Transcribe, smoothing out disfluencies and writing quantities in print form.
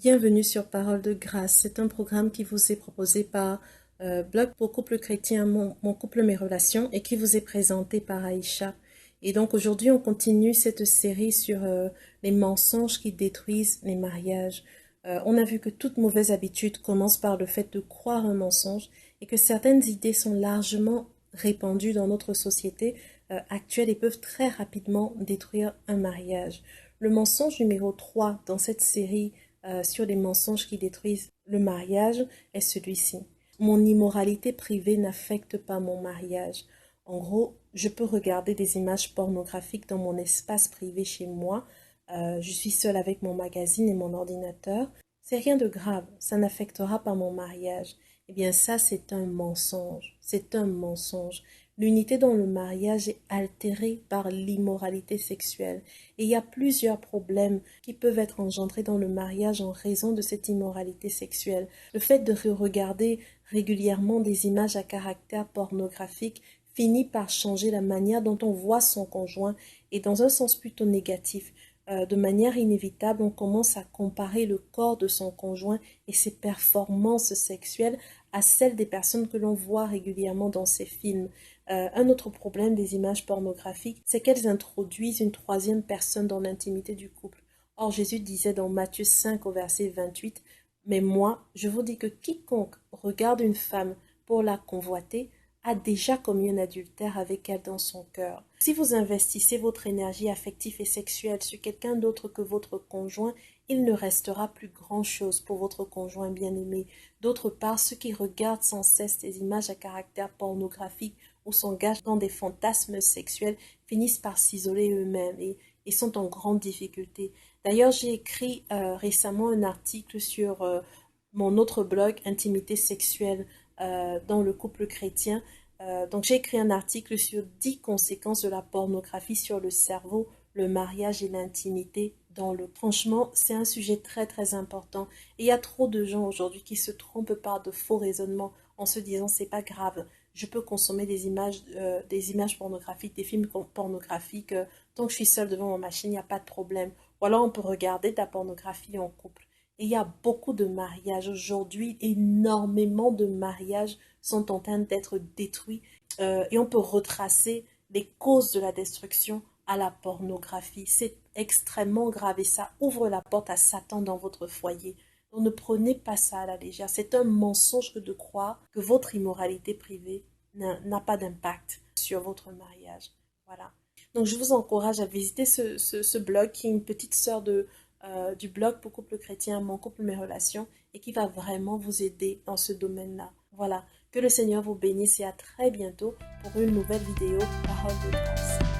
Bienvenue sur Parole de Grâce. C'est un programme qui vous est proposé par Blog pour couple chrétien, mon couple, mes relations, et qui vous est présenté par Aïcha. Et donc aujourd'hui, on continue cette série sur les mensonges qui détruisent les mariages. On a vu que toute mauvaise habitude commence par le fait de croire un mensonge et que certaines idées sont largement répandues dans notre société actuelle et peuvent très rapidement détruire un mariage. Le mensonge numéro 3 dans cette série sur les mensonges qui détruisent le mariage est celui-ci. Mon immoralité privée n'affecte pas mon mariage. En gros, je peux regarder des images pornographiques dans mon espace privé chez moi. Je suis seule avec mon magazine et mon ordinateur. C'est rien de grave, ça n'affectera pas mon mariage. Eh bien ça, c'est un mensonge. C'est un mensonge. L'unité dans le mariage est altérée par l'immoralité sexuelle. Et il y a plusieurs problèmes qui peuvent être engendrés dans le mariage en raison de cette immoralité sexuelle. Le fait de regarder régulièrement des images à caractère pornographique finit par changer la manière dont on voit son conjoint et dans un sens plutôt négatif. De manière inévitable, on commence à comparer le corps de son conjoint et ses performances sexuelles à celles des personnes que l'on voit régulièrement dans ces films. Un autre problème des images pornographiques, c'est qu'elles introduisent une troisième personne dans l'intimité du couple. Or, Jésus disait dans Matthieu 5 au verset 28, « Mais moi, je vous dis que quiconque regarde une femme pour la convoiter a déjà commis un adultère avec elle dans son cœur. » Si vous investissez votre énergie affective et sexuelle sur quelqu'un d'autre que votre conjoint, il ne restera plus grand-chose pour votre conjoint bien-aimé. D'autre part, ceux qui regardent sans cesse des images à caractère pornographique ou s'engagent dans des fantasmes sexuels finissent par s'isoler eux-mêmes et sont en grande difficulté. D'ailleurs, j'ai écrit récemment un article sur mon autre blog, Intimité sexuelle dans le couple chrétien. Donc j'ai écrit un article sur 10 conséquences de la pornographie sur le cerveau, le mariage et l'intimité dans le... Franchement, c'est un sujet très très important. Et il y a trop de gens aujourd'hui qui se trompent par de faux raisonnements en se disant c'est pas grave, je peux consommer des images pornographiques, des films pornographiques, tant que je suis seule devant ma machine, il n'y a pas de problème. Ou alors on peut regarder de la pornographie en couple. Et il y a beaucoup de mariages aujourd'hui, énormément de mariages sont en train d'être détruits et on peut retracer les causes de la destruction à la pornographie. C'est extrêmement grave et ça ouvre la porte à Satan dans votre foyer. Donc ne prenez pas ça à la légère. C'est un mensonge que de croire que votre immoralité privée n'a pas d'impact sur votre mariage. Voilà. Donc je vous encourage à visiter ce blog qui est une petite sœur du blog pour couple chrétien, mon couple, mes relations, et qui va vraiment vous aider dans ce domaine-là. Voilà, que le Seigneur vous bénisse et à très bientôt pour une nouvelle vidéo Parole de grâce.